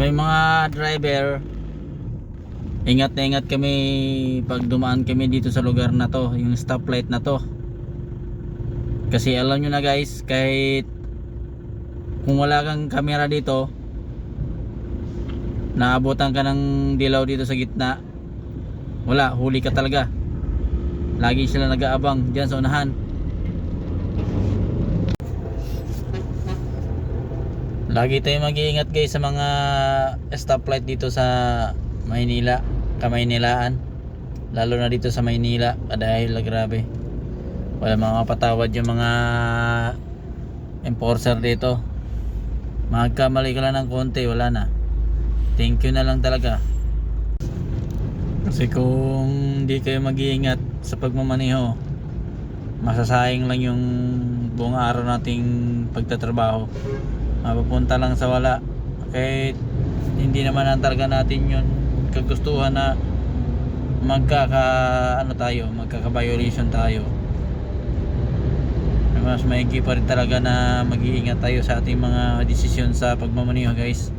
may mga driver, ingat na ingat kami pag dumaan kami dito sa lugar na to, yung stoplight na to. Kasi alam nyo na guys, kahit kung wala kang camera dito, naabutan ka ng dilaw dito sa gitna, wala, huli ka talaga. Lagi sila nag-aabang dyan sa unahan. Lagi tayo mag-iingat guys sa mga stoplight dito sa Maynila, Kamaynilaan, lalo na dito sa Maynila dahil grabe, wala mga patawad yung mga enforcer dito. Magkamali ka lang ng konti, wala na, thank you na lang talaga. Kasi kung hindi kayo mag-iingat sa pagmamaneho, masasayang lang yung buong araw nating pagtatrabaho, mapupunta lang sa wala. Kahit hindi naman ang talaga natin yun kagustuhan na magkaka-violation tayo. Mas maigi pa rin talaga na mag-iingat tayo sa ating mga desisyon sa pagmamaneho guys.